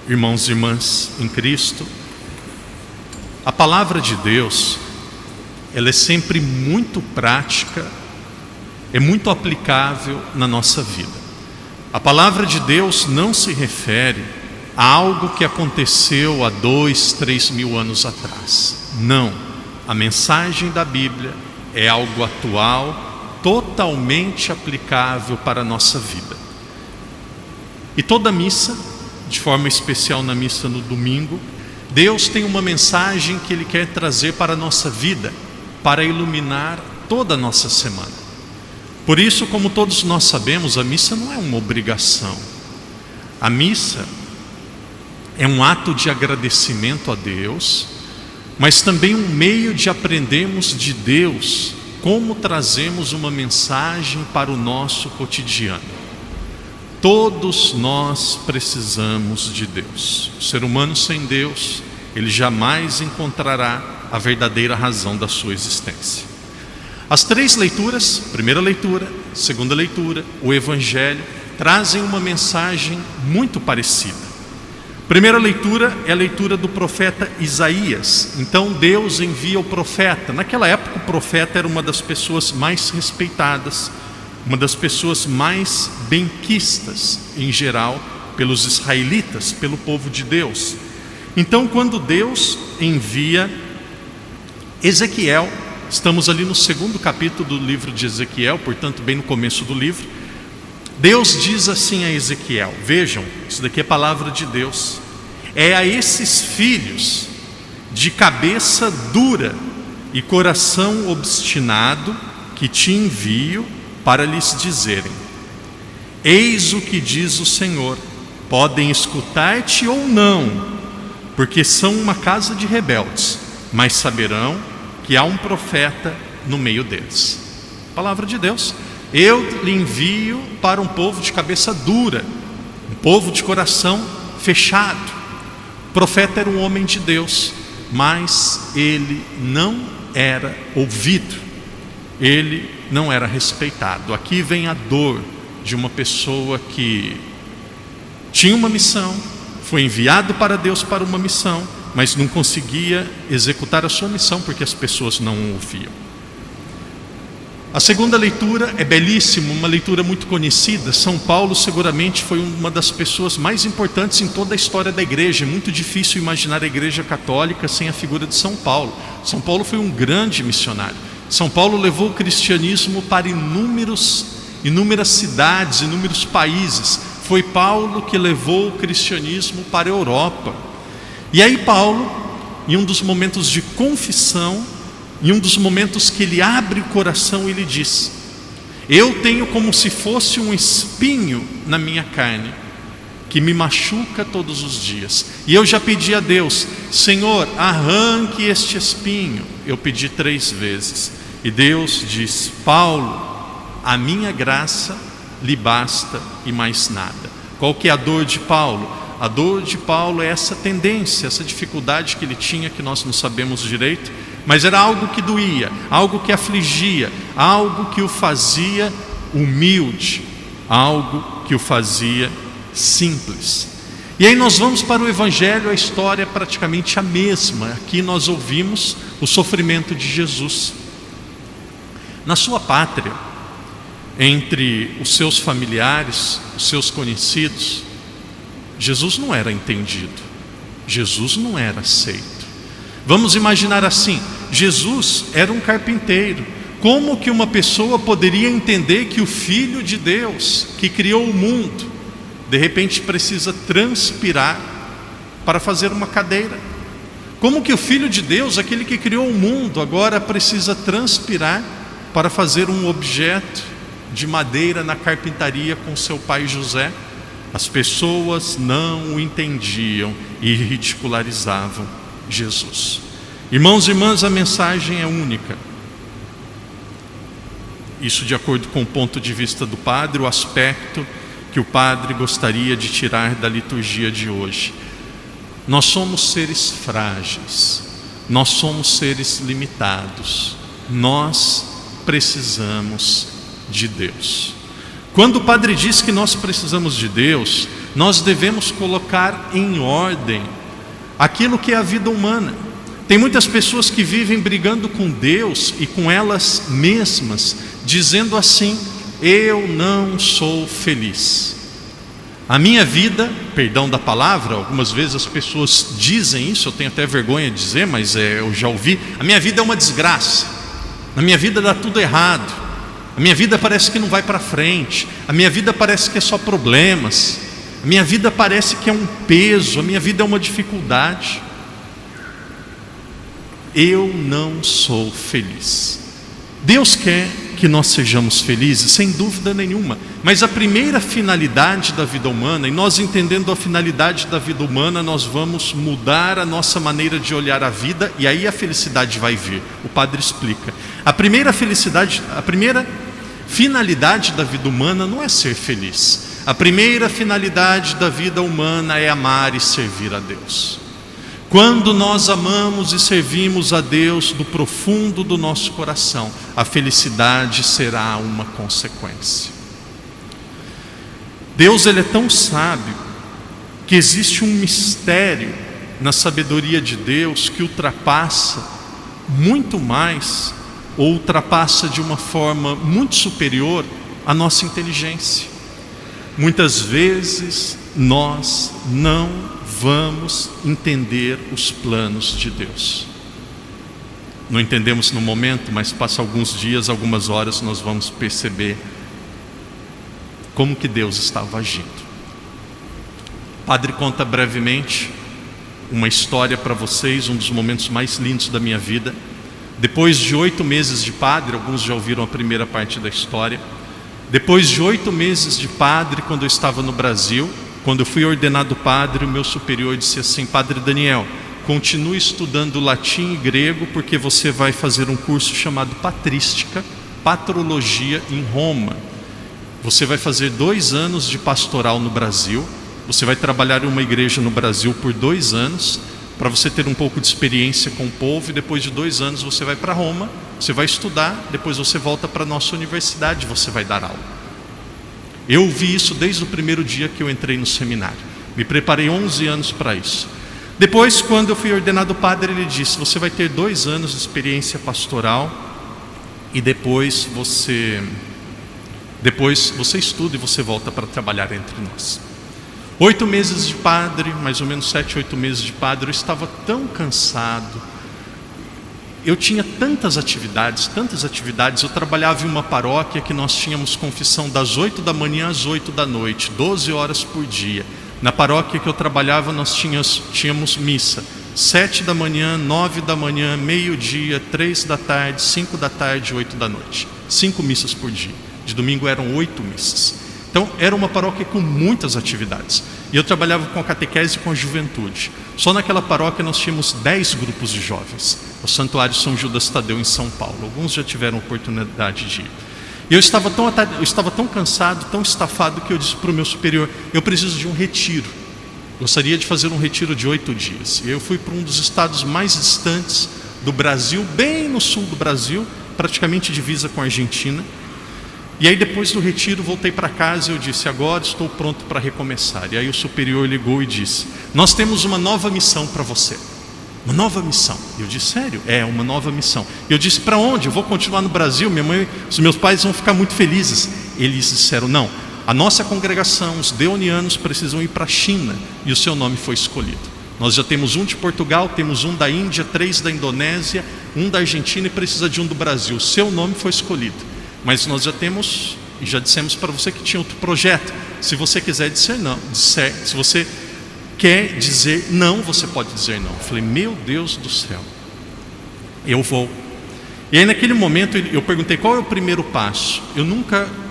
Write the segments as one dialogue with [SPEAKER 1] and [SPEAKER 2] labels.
[SPEAKER 1] Irmãos e irmãs em Cristo, a palavra de Deus, ela é sempre muito prática, é muito aplicável na nossa vida. A palavra de Deus não se refere a algo que aconteceu há 2, 3 mil anos atrás. Não, a mensagem da Bíblia é algo atual, totalmente aplicável para a nossa vida. E toda missa, de forma especial na missa no domingo, Deus tem uma mensagem que Ele quer trazer para a nossa vida, para iluminar toda a nossa semana. Por isso, como todos nós sabemos, a missa não é uma obrigação. A missa é um ato de agradecimento a Deus, mas também um meio de aprendermos de Deus como trazemos uma mensagem para o nosso cotidiano. Todos nós precisamos de Deus. O ser humano sem Deus, ele jamais encontrará a verdadeira razão da sua existência. As 3 leituras, primeira leitura, segunda leitura, o Evangelho, trazem uma mensagem muito parecida. Primeira leitura é a leitura do profeta Isaías. Então Deus envia o profeta. Naquela época o profeta era uma das pessoas mais respeitadas, uma das pessoas mais benquistas em geral pelos israelitas, pelo povo de Deus. Então quando Deus envia Ezequiel, estamos ali no 2º capítulo do livro de Ezequiel, portanto bem no começo do livro, Deus diz assim a Ezequiel, vejam, isso daqui é palavra de Deus: é a esses filhos de cabeça dura e coração obstinado que te envio para lhes dizerem: eis o que diz o Senhor, podem escutar-te ou não, porque são uma casa de rebeldes, mas saberão que há um profeta no meio deles. Palavra de Deus. Eu lhe envio para um povo de cabeça dura, um povo de coração fechado. O profeta era um homem de Deus, mas ele não era ouvido, ele não era respeitado. Aqui vem a dor de uma pessoa que tinha uma missão, foi enviado para Deus para uma missão, mas não conseguia executar a sua missão porque as pessoas não o ouviam. A segunda leitura é belíssima, uma leitura muito conhecida. São Paulo seguramente foi uma das pessoas mais importantes em toda a história da igreja. É muito difícil imaginar a igreja católica sem a figura de São Paulo. São Paulo foi um grande missionário. São Paulo levou o cristianismo para inúmeras cidades, inúmeros países. Foi Paulo que levou o cristianismo para a Europa. E aí Paulo, em um dos momentos de confissão, em um dos momentos que ele abre o coração, ele diz: eu tenho como se fosse um espinho na minha carne, que me machuca todos os dias. E eu já pedi a Deus: Senhor, arranque este espinho. Eu pedi 3 vezes. E Deus diz: Paulo, a minha graça lhe basta e mais nada. Qual que é a dor de Paulo? A dor de Paulo é essa tendência, essa dificuldade que ele tinha, que nós não sabemos direito, mas era algo que doía, algo que afligia, algo que o fazia humilde, algo que o fazia simples. E aí nós vamos para o Evangelho, a história é praticamente a mesma. Aqui nós ouvimos o sofrimento de Jesus. Na sua pátria, entre os seus familiares, os seus conhecidos, Jesus não era entendido, Jesus não era aceito. Vamos imaginar assim: Jesus era um carpinteiro. Como que uma pessoa poderia entender que o Filho de Deus, que criou o mundo, de repente precisa transpirar para fazer uma cadeira? Como que o Filho de Deus, aquele que criou o mundo, agora precisa transpirar para fazer um objeto de madeira na carpintaria com seu pai José? As pessoas não o entendiam e ridicularizavam Jesus. Irmãos e irmãs, a mensagem é única. Isso de acordo com o ponto de vista do padre, o aspecto que o padre gostaria de tirar da liturgia de hoje. Nós somos seres frágeis, nós somos seres limitados, nós precisamos de Deus. Quando o padre diz que nós precisamos de Deus, nós devemos colocar em ordem aquilo que é a vida humana. Tem muitas pessoas que vivem brigando com Deus e com elas mesmas, dizendo assim: eu não sou feliz. A minha vida, perdão da palavra, algumas vezes as pessoas dizem isso, eu tenho até vergonha de dizer, mas eu já ouvi: a minha vida é uma desgraça, na minha vida dá tudo errado, a minha vida parece que não vai para frente, a minha vida parece que é só problemas, a minha vida parece que é um peso, a minha vida é uma dificuldade. Eu não sou feliz. Deus quer que nós sejamos felizes, sem dúvida nenhuma, mas a primeira finalidade da vida humana, e nós entendendo a finalidade da vida humana, nós vamos mudar a nossa maneira de olhar a vida, e aí a felicidade vai vir. O padre explica. A primeira finalidade da vida humana não é ser feliz. A primeira finalidade da vida humana é amar e servir a Deus. Quando nós amamos e servimos a Deus do profundo do nosso coração, a felicidade será uma consequência. Deus, Ele é tão sábio que existe um mistério na sabedoria de Deus que ultrapassa muito mais, ou ultrapassa de uma forma muito superior a nossa inteligência. Muitas vezes nós não vamos entender os planos de Deus. Não entendemos no momento, mas passa alguns dias, algumas horas, nós vamos perceber como que Deus estava agindo. O padre conta brevemente uma história para vocês, um dos momentos mais lindos da minha vida. Depois de 8 meses de padre, alguns já ouviram a primeira parte da história. Depois de 8 meses de padre, quando eu estava no Brasil, quando eu fui ordenado padre, o meu superior disse assim: Padre Daniel, continue estudando latim e grego, porque você vai fazer um curso chamado patrística, patrologia, em Roma. Você vai fazer 2 anos de pastoral no Brasil, você vai trabalhar em uma igreja no Brasil por 2 anos, para você ter um pouco de experiência com o povo, e depois de 2 anos você vai para Roma, você vai estudar, depois você volta para a nossa universidade, você vai dar aula. Eu vi isso desde o primeiro dia que eu entrei no seminário. Me preparei 11 anos para isso. Depois, quando eu fui ordenado padre, ele disse: você vai ter 2 anos de experiência pastoral, e depois você estuda e você volta para trabalhar entre nós. 8 meses de padre, mais ou menos 7, 8 meses de padre, eu estava tão cansado. Eu tinha tantas atividades, eu trabalhava em uma paróquia que nós tínhamos confissão das 8 da manhã às 8 da noite, 12 horas por dia. Na paróquia que eu trabalhava, nós tínhamos missa 7 da manhã, 9 da manhã, meio-dia, 3 da tarde, 5 da tarde, 8 da noite. 5 missas por dia. De domingo eram 8 missas. Então era uma paróquia com muitas atividades. E eu trabalhava com a catequese e com a juventude. Só naquela paróquia nós tínhamos 10 grupos de jovens. O Santuário São Judas Tadeu, em São Paulo. Alguns já tiveram oportunidade de ir. E eu estava tão cansado, tão estafado, que eu disse para o meu superior: eu preciso de um retiro. Gostaria de fazer um retiro de 8 dias. E eu fui para um dos estados mais distantes do Brasil, bem no sul do Brasil, praticamente divisa com a Argentina. E aí depois do retiro voltei para casa e eu disse: agora estou pronto para recomeçar. E aí o superior ligou e disse: nós temos uma nova missão para você. Uma nova missão. E eu disse: sério? É, uma nova missão. E eu disse: para onde? Eu vou continuar no Brasil, minha mãe, os meus pais vão ficar muito felizes. Eles disseram: não, a nossa congregação, os deonianos, precisam ir para a China, e o seu nome foi escolhido. Nós já temos um de Portugal, temos um da Índia, 3 da Indonésia, um da Argentina, e precisa de um do Brasil. O seu nome foi escolhido. Mas nós já temos, e já dissemos para você que tinha outro projeto. Se você quiser dizer não, se você quer dizer não, você pode dizer não. Eu falei: meu Deus do céu, eu vou. E aí naquele momento eu perguntei: qual é o primeiro passo? Eu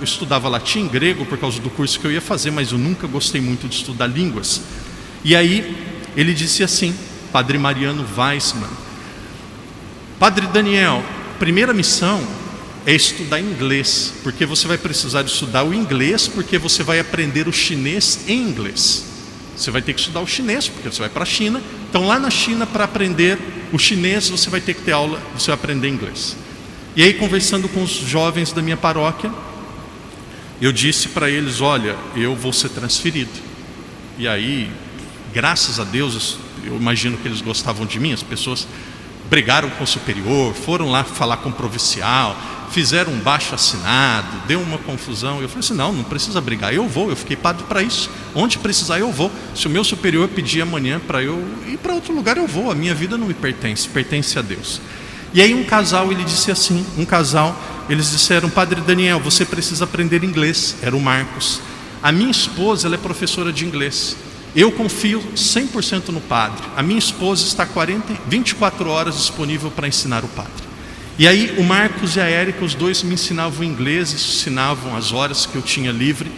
[SPEAKER 1] estudava latim, grego, por causa do curso que eu ia fazer, mas eu nunca gostei muito de estudar línguas. E aí ele disse assim, Padre Mariano Weissman: Padre Daniel, primeira missão é estudar inglês, porque você vai precisar estudar o inglês, porque você vai aprender o chinês em inglês. Você vai ter que estudar o chinês, porque você vai para a China. Então lá na China, para aprender o chinês, você vai ter que ter aula, você vai aprender inglês. E aí, conversando com os jovens da minha paróquia, eu disse para eles: olha, eu vou ser transferido. E aí, graças a Deus, eu imagino que eles gostavam de mim, as pessoas brigaram com o superior, foram lá falar com o provincial, fizeram um baixo assinado, deu uma confusão. Eu falei assim, não precisa brigar, eu vou, eu fiquei padre para isso, onde precisar eu vou. Se o meu superior pedir amanhã para eu ir para outro lugar, eu vou, a minha vida não me pertence, pertence a Deus. E aí um casal, ele disse assim, eles disseram, Padre Daniel, você precisa aprender inglês. Era o Marcos. A minha esposa, ela é professora de inglês. Eu confio 100% no padre. A minha esposa está 24 horas disponível para ensinar o padre. E aí o Marcos e a Érica, os dois me ensinavam inglês, ensinavam as horas que eu tinha livre.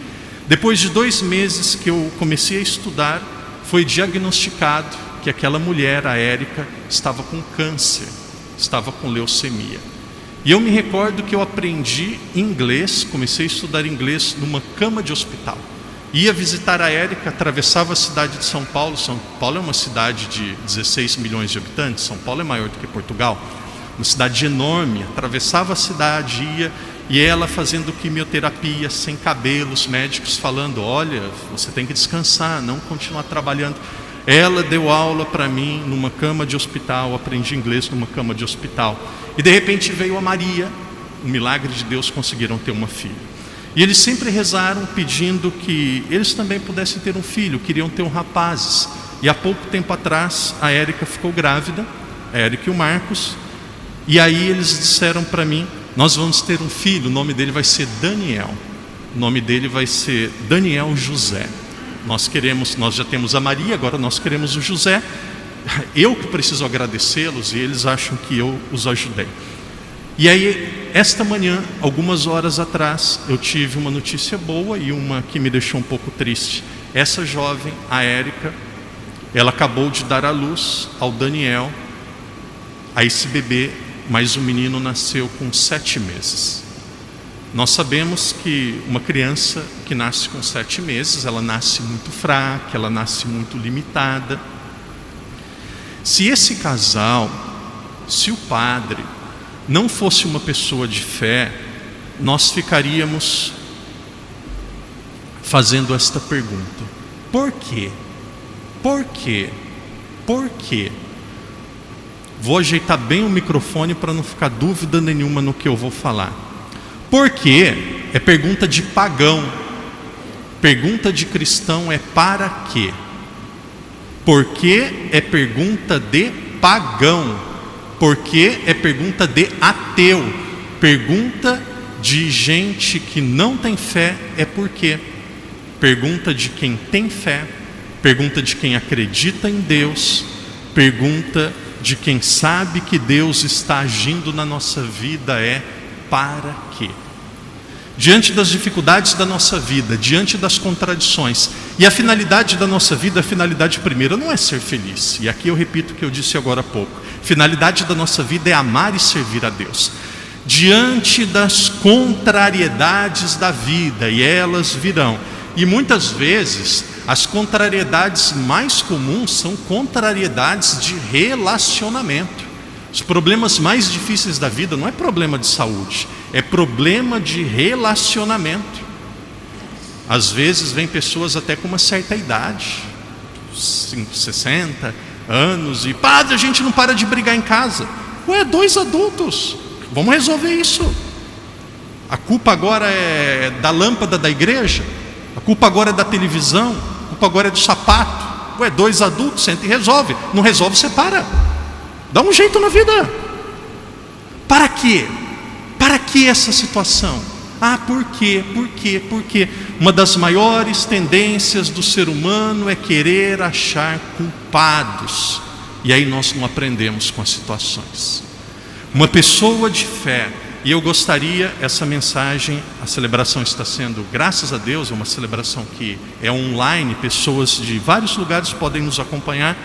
[SPEAKER 1] Depois de 2 meses que eu comecei a estudar, foi diagnosticado que aquela mulher, a Érica, estava com câncer, estava com leucemia. E eu me recordo que eu aprendi inglês, comecei a estudar inglês numa cama de hospital. Ia visitar a Érica, atravessava a cidade de São Paulo. São Paulo é uma cidade de 16 milhões de habitantes, São Paulo é maior do que Portugal, uma cidade enorme. Atravessava a cidade, ia, e ela fazendo quimioterapia, sem cabelo, os médicos falando, olha, você tem que descansar, não continuar trabalhando. Ela deu aula para mim numa cama de hospital, aprendi inglês numa cama de hospital. E de repente veio a Maria, o milagre de Deus, conseguiram ter uma filha. E eles sempre rezaram pedindo que eles também pudessem ter um filho, queriam ter um rapazes. E há pouco tempo atrás a Érica ficou grávida, a Érica e o Marcos. E aí eles disseram para mim, nós vamos ter um filho, o nome dele vai ser Daniel. O nome dele vai ser Daniel José. Nós já temos a Maria, agora nós queremos o José. Eu que preciso agradecê-los e eles acham que eu os ajudei. E aí, esta manhã, algumas horas atrás, eu tive uma notícia boa e uma que me deixou um pouco triste. Essa jovem, a Érica, ela acabou de dar à luz ao Daniel, a esse bebê, mas o menino nasceu com 7 meses. Nós sabemos que uma criança que nasce com 7 meses, ela nasce muito fraca, ela nasce muito limitada. Se esse casal, se o padre não fosse uma pessoa de fé, nós ficaríamos fazendo esta pergunta: por quê? Por quê? Por quê? Vou ajeitar bem o microfone para não ficar dúvida nenhuma no que eu vou falar. Por quê? É pergunta de pagão. Pergunta de cristão é para quê? Por quê é pergunta de pagão. Porque é pergunta de ateu. Pergunta de gente que não tem fé é por quê. Pergunta de quem tem fé. Pergunta de quem acredita em Deus. Pergunta de quem sabe que Deus está agindo na nossa vida é para quê? Diante das dificuldades da nossa vida, diante das contradições, e a finalidade da nossa vida, a finalidade primeira não é ser feliz. E aqui eu repito o que eu disse agora há pouco. Finalidade da nossa vida é amar e servir a Deus. Diante das contrariedades da vida, e elas virão. E muitas vezes as contrariedades mais comuns são contrariedades de relacionamento. Os problemas mais difíceis da vida não é problema de saúde, é problema de relacionamento. Às vezes vem pessoas até com uma certa idade, 60 anos, e padre, a gente não para de brigar em casa. Ué, 2 adultos, vamos resolver isso. A culpa agora é da lâmpada da igreja? A culpa agora é da televisão? A culpa agora é do sapato? Ué, 2 adultos, senta e resolve. Não resolve, separa. Dá um jeito na vida. Para quê? Para que essa situação? Ah, por quê? Por quê? Por quê? Uma das maiores tendências do ser humano é querer achar culpados. E aí nós não aprendemos com as situações. Uma pessoa de fé, e eu gostaria, essa mensagem, a celebração está sendo, graças a Deus, é uma celebração que é online, pessoas de vários lugares podem nos acompanhar.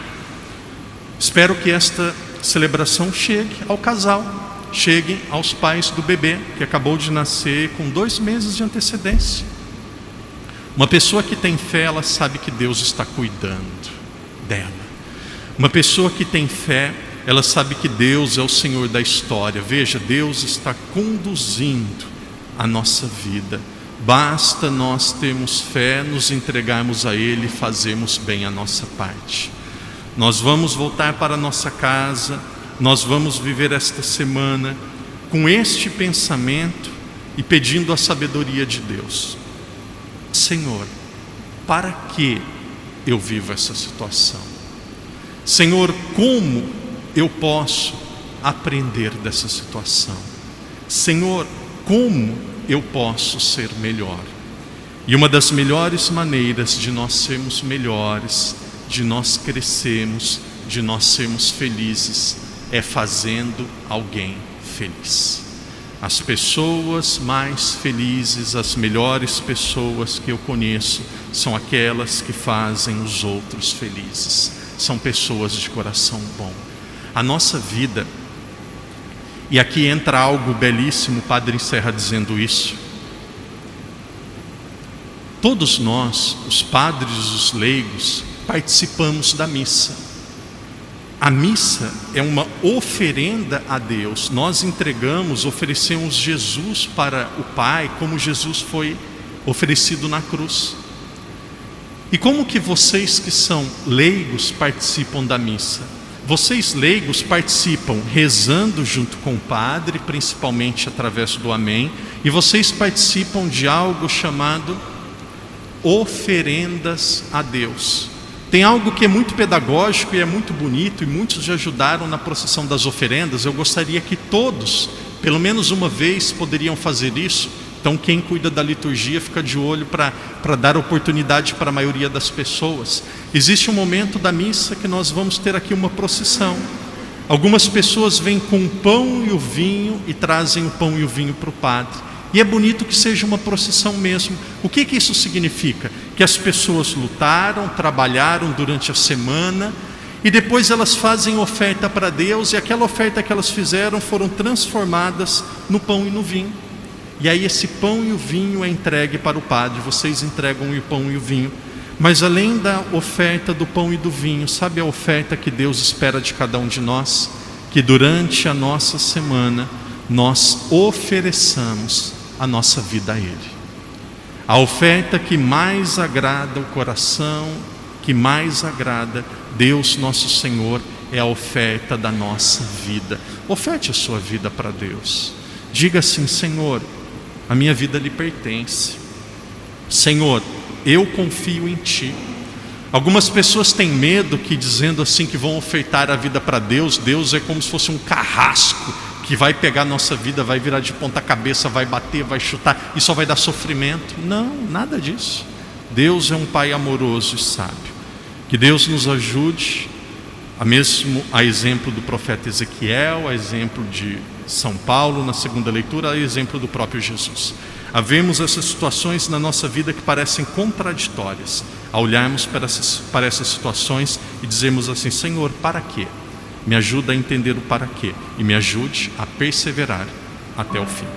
[SPEAKER 1] Espero que esta celebração chegue ao casal, chegue aos pais do bebê que acabou de nascer com 2 meses de antecedência. Uma pessoa que tem fé, ela sabe que Deus está cuidando dela. Uma pessoa que tem fé, ela sabe que Deus é o Senhor da história. Veja, Deus está conduzindo a nossa vida. Basta nós termos fé, nos entregarmos a Ele e fazermos bem a nossa parte. Nós vamos voltar para a nossa casa, nós vamos viver esta semana com este pensamento e pedindo a sabedoria de Deus. Senhor, para que eu vivo essa situação? Senhor, como eu posso aprender dessa situação? Senhor, como eu posso ser melhor? E uma das melhores maneiras de nós sermos melhores, de nós crescermos, de nós sermos felizes, é fazendo alguém feliz. As pessoas mais felizes, as melhores pessoas que eu conheço, são aquelas que fazem os outros felizes. São pessoas de coração bom. A nossa vida, e aqui entra algo belíssimo, o Padre encerra dizendo isso. Todos nós, os padres, os leigos, participamos da missa. A missa é uma oferenda a Deus. Nós entregamos, oferecemos Jesus para o Pai, como Jesus foi oferecido na cruz. E como que vocês que são leigos participam da missa? Vocês leigos participam rezando junto com o Padre, principalmente através do Amém, e vocês participam de algo chamado oferendas a Deus. Tem algo que é muito pedagógico e é muito bonito, e muitos já ajudaram na procissão das oferendas. Eu gostaria que todos, pelo menos uma vez, poderiam fazer isso. Então quem cuida da liturgia fica de olho para dar oportunidade para a maioria das pessoas. Existe um momento da missa que nós vamos ter aqui uma procissão. Algumas pessoas vêm com o pão e o vinho e trazem o pão e o vinho para o Padre. E é bonito que seja uma procissão mesmo. O que isso significa? Que as pessoas lutaram, trabalharam durante a semana e depois elas fazem oferta para Deus, e aquela oferta que elas fizeram foram transformadas no pão e no vinho. E aí esse pão e o vinho é entregue para o Padre. Vocês entregam o pão e o vinho. Mas além da oferta do pão e do vinho, sabe a oferta que Deus espera de cada um de nós? Que durante a nossa semana nós ofereçamos a nossa vida a Ele. A oferta que mais agrada o coração, que mais agrada Deus nosso Senhor, é a oferta da nossa vida. Oferte a sua vida para Deus. Diga assim: Senhor, a minha vida lhe pertence. Senhor, eu confio em Ti. Algumas pessoas têm medo que, dizendo assim que vão ofertar a vida para Deus, Deus é como se fosse um carrasco que vai pegar a nossa vida, vai virar de ponta cabeça, vai bater, vai chutar e só vai dar sofrimento. Não, nada disso. Deus é um Pai amoroso e sábio. Que Deus nos ajude, a exemplo do profeta Ezequiel, a exemplo de São Paulo na segunda leitura, a exemplo do próprio Jesus. Havemos essas situações na nossa vida que parecem contraditórias. Ao olharmos para essas situações e dizermos assim: Senhor, para quê? Me ajuda a entender o para quê e me ajude a perseverar até o fim.